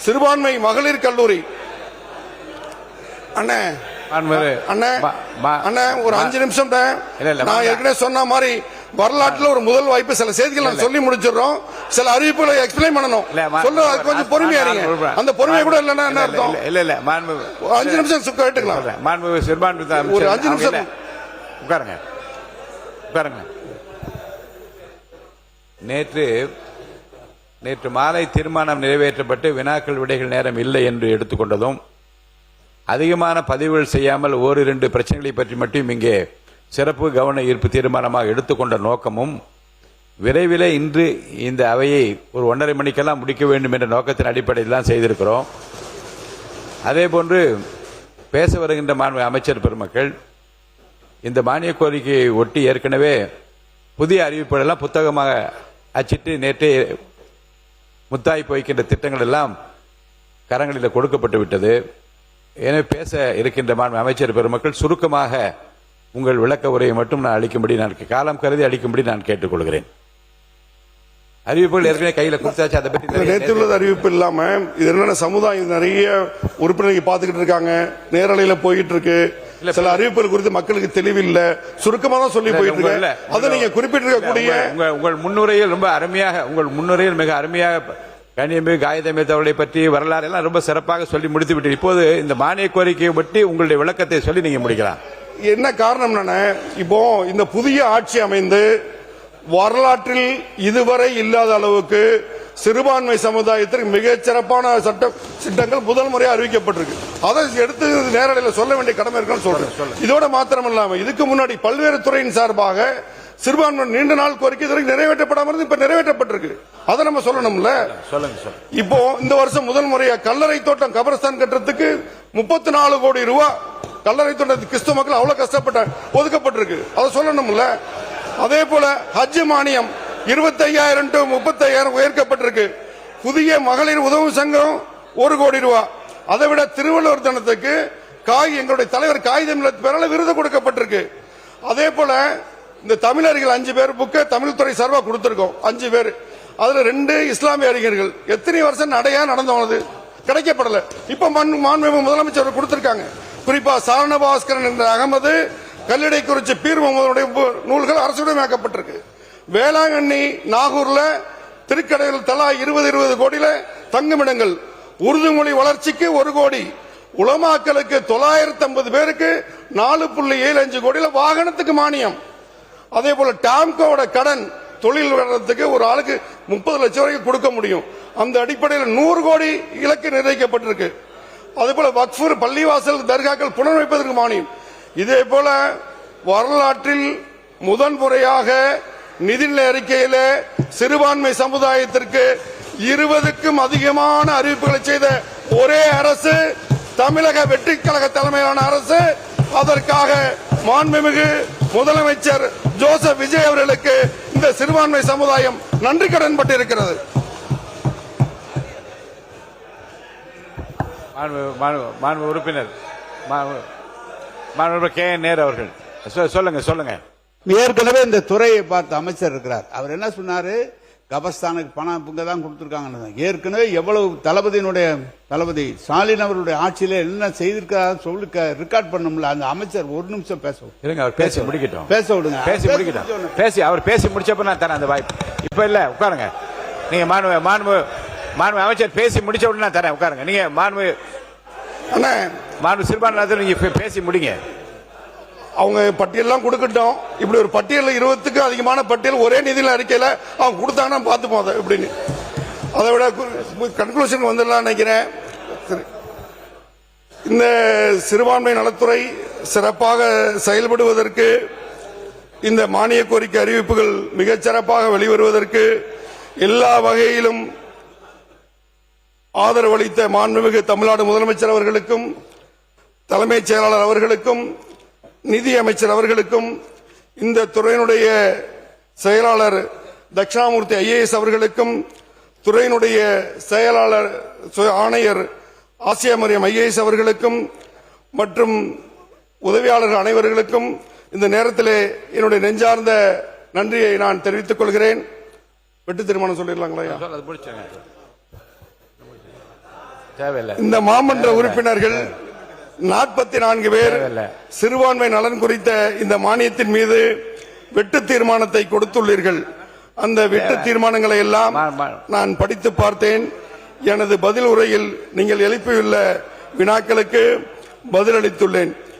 சிறுபான்மை மகளிர் கல்லூரி அண்ணே அண்ணே அண்ணே ஒரு 5 நிமிஷம் நான் ஏற்கனவே சொன்ன மாதிரி வரலாற்றுல ஒரு முதல் வாய்ப்பு. சில செய்திகள் சொல்லி முடிச்சிடறோம், சில அறிவிப்புகளை எக்ஸ்பிளைன் பண்ணணும். சொல்ல கொஞ்சம் பொறுமையா இருங்க. அந்த பொறுமையை கூட இல்லன்னா என்ன அர்த்தம்? இல்ல 5 நிமிஷம் கேட்டுக்கலாம். ஒரு 5 நிமிஷம் உட்காருங்க. நேற்று மாலை தீர்மானம் நிறைவேற்றப்பட்டு வினாக்கள் விடைகள் நேரம் இல்லை என்று எடுத்துக்கொண்டதும், அதிகமான பதிவுகள் செய்யாமல் ஓர் 2 பிரச்சனைகளை பற்றி மட்டும் இங்கே சிறப்பு கவன ஈர்ப்பு தீர்மானமாக எடுத்துக்கொண்ட நோக்கமும், விரைவில் இன்று இந்த அவையை ஒரு 1:30 மணிக்கெல்லாம் முடிக்க வேண்டும் என்ற நோக்கத்தின் அடிப்படையில் தான் செய்திருக்கிறோம். அதே போன்று பேச வருகின்ற மாண்பு அமைச்சர் பெருமக்கள், இந்த மானிய கோரிக்கையை ஒட்டி ஏற்கனவே புதிய அறிவிப்புகளெல்லாம் புத்தகமாக அச்சிட்டு நேற்றே முத்தாய்ப்பு வைக்கின்ற திட்டங்கள் எல்லாம் கரங்களில் கொடுக்கப்பட்டு விட்டது. எனவே பேச இருக்கின்ற மாண்பு அமைச்சர் பெருமக்கள் சுருக்கமாக உங்கள் விளக்க உரையை மட்டும் நான் அளிக்கும்படி, நான் காலம் கருதி அளிக்கும்படி நான் கேட்டுக்கொள்கிறேன். அறிவிப்புகள் ஏற்கனவே கையில கொடுத்தாச்சு. அதை பற்றி நேற்றுள்ளது அறிவிப்பு இல்லாம இது என்னென்ன சமுதாயம் நிறைய உறுப்பினர்கள் பார்த்துக்கிட்டு இருக்காங்க, நேரலையில போயிட்டு இருக்கு. சில அறிவிப்புகள் குறித்து மக்களுக்கு தெளிவில்லை, சுருக்கமாக தான் சொல்லி போயிட்டு இருக்கு. அதை நீங்க குறிப்பிட்டிருக்கக்கூடிய உங்கள் முன்னுரையில் ரொம்ப அருமையாக, உங்கள் முன்னுரையில் மிக அருமையாக கனியமிகு காகிதமேத் அவர்களை பற்றி வரலாறு எல்லாம் ரொம்ப சிறப்பாக சொல்லி முடித்து விட்டு, இப்போது இந்த மானிய கோரிக்கையை பற்றி உங்களுடைய விளக்கத்தை சொல்லி நீங்க முடிக்கலாம். என்ன காரணம்? இப்போ இந்த புதிய ஆட்சி அமைந்து வரலாற்றில் இதுவரை இல்லாத அளவுக்கு சிறுபான்மை சமுதாயத்திற்கு மிகச்சிறப்பான சட்டங்கள் முதல் முறையாக அறிவிக்கப்பட்டிருக்கு. அதை எடுத்து நேரடியில் சொல்ல வேண்டிய கடமை இருக்குன்னு சொல்றேன். இதோட மாத்திரம் இல்லாம இதுக்கு முன்னாடி பல்வேறு துறையின் சார்பாக சிறுபான்மை நீண்ட நாள் கோரிக்கை இதுவரைக்கும் நிறைவேற்றப்படாமல் இப்ப நிறைவேற்றப்பட்டிருக்கு. அதை நம்ம சொல்லணும்ல. இப்போ இந்த வருஷம் முதல் முறையா கல்லறை தோட்டம் கபரஸ்தான் கட்டுறதுக்கு 34 கோடி ரூபாய் கல்லறை தோட்டத்துக்கு கிறிஸ்துவ மக்கள் அவ்வளவு கஷ்டப்பட்ட ஒதுக்கப்பட்டிருக்கு. அதை சொல்லணும்ல. அதே போல ஹஜ் மானியம் 25,000 to 35,000 உயர்த்தப்பட்டிருக்கு. புதிய மகளிர் உதவும் சங்கம் 1 கோடி ரூபாய். அதை விட திருவள்ளுவர் தினத்துக்கு எங்களுடைய தலைவர் காகிதம் பெறல விருது கொடுக்கப்பட்டிருக்கு. அதே போல இந்த தமிழர்கள் 5 பேர் புக்க தமிழ் துறை சார்பா கொடுத்திருக்கோம். 5 பேர், அதுல 2 இஸ்லாமிய அறிஞர்கள். எத்தனை வருஷம் நடையா நடந்தது கிடைக்கப்படல. இப்ப மாண்புமிகு முதலமைச்சர் கொடுத்திருக்காங்க. குறிப்பா சாரணபாஸ்கரன் என்ற அகமது, கல்லிடைக்குறிச்சி பீர் முகமதுடைய நூல்கள் அரசுடைமையாக்கப்பட்டிருக்கு. வேளாங்கண்ணி நாகூர்ல திருக்கடையில் தலா 20 கோடியில தங்குமிடங்கள். உருது மொழி வளர்ச்சிக்கு 1 கோடி. உலமாக்களுக்கு 950 பேருக்கு 4.75 கோடியில வாகனத்துக்கு மானியம். அதே போல டாம்கோட கடன் தொழில் வளர்றதுக்கு ஒரு ஆளுக்கு 30 லட்சம் வரைக்கும் கொடுக்க முடியும். அந்த அடிப்படையில் 100 கோடி இலக்கு நிர்ணயிக்கப்பட்டிருக்கு. அதே போல வக்ஃபு பள்ளிவாசல் தர்காக்கள் புனரமைப்பதற்கு மானியம். இதே போல வரலாற்றில் முதன்முறையாக நிதிநிலை அறிக்கையில சிறுபான்மை சமுதாயத்திற்கு 20க்கும் அதிகமான அறிவிப்புகளை செய்த ஒரே அரசு தமிழக வெற்றி கழக தலைமையிலான அரசு. அதற்காக மாண்புமிகு முதலமைச்சர் ஜோசப் விஜய் அவர்களுக்கு இந்த சிறுபான்மை சமுதாயம் நன்றி கடன் பட்டிருக்கிறது. உறுப்பினர் நேரு அவர்கள் சொல்லுங்க. ஏற்கனவே இந்த துறையை பார்த்து அமைச்சர் இருக்கிறார். அவர் என்ன சொன்னாரு? கபஸ்தானுக்கு பணம் தான் கொடுத்திருக்காங்க. ஏற்கனவே எவ்வளவு தளபதி ஸ்டாலின் அவருடைய ஆட்சியில என்ன செய்திருக்காரு சொல்லி ரெக்கார்ட் பண்ணல. அந்த அமைச்சர் 1 நிமிஷம் பேச பேசி முடிக்கட்டும். பேச விடுங்க. பேசி அவர் பேசி முடிச்சப்ப நான் தரேன் அந்த வாய்ப்பு. இப்ப இல்ல, உட்காருங்க. நீங்க மாண்பு அமைச்சர் பேசி முடிச்ச உடனே நான் தரேன். உட்காருங்க. நீங்க மாண்பு சிறுபான்மை நீங்க பேசி முடிங்க. அவங்க பட்டியலாம் கொடுக்கட்டும். இப்படி ஒரு பட்டியல் 20க்கும் அதிகமான பட்டியல் ஒரே நிதிநிலை அறிக்கையில அவங்க கொடுத்தாங்கன்னா பார்த்துப்போம் அதை எப்படின்னு. அதை விட கன்க்ளூஷன் வந்துடலாம் நினைக்கிறேன். இந்த சிறுபான்மை நலத்துறை சிறப்பாக செயல்படுவதற்கு, இந்த மானிய கோரிக்கை அறிவிப்புகள் மிகச் சிறப்பாக வெளிவருவதற்கு எல்லா வகையிலும் ஆதரவு அளித்த மாண்புமிகு தமிழ்நாடு முதலமைச்சர் அவர்களுக்கும், தலைமைச் செயலாளர் அவர்களுக்கும், நிதி அமைச்சர் அவர்களுக்கும், இந்த துறையினுடைய செயலாளர் தட்சிணாமூர்த்தி IAS அவர்களுக்கும், துறையினுடைய செயலாளர் ஆணையர் ஆசியா மரியம் IAS அவர்களுக்கும் மற்றும் உதவியாளர்கள் அனைவர்களுக்கும் இந்த நேரத்திலே என்னுடைய நெஞ்சார்ந்த நன்றியை நான் தெரிவித்துக் கொள்கிறேன். வெட்டு தீர்மானம் சொல்லிடலாங்களா? தேவையில்லை. இந்த மாமன்ற உறுப்பினர்கள் 44 பேர் தேவையில்லை. சிறுபான்மை நலன் குறித்த இந்த மானியத்தின் மீது வெட்டு தீர்மானத்தை கொடுத்துள்ளீர்கள். அந்த வெட்டு தீர்மானங்களை எல்லாம் நான் படித்து பார்த்தேன். எனது பதில் உரையில் நீங்கள் எழுப்பியுள்ள வினாக்களுக்கு பதிலளித்துள்ளேன்.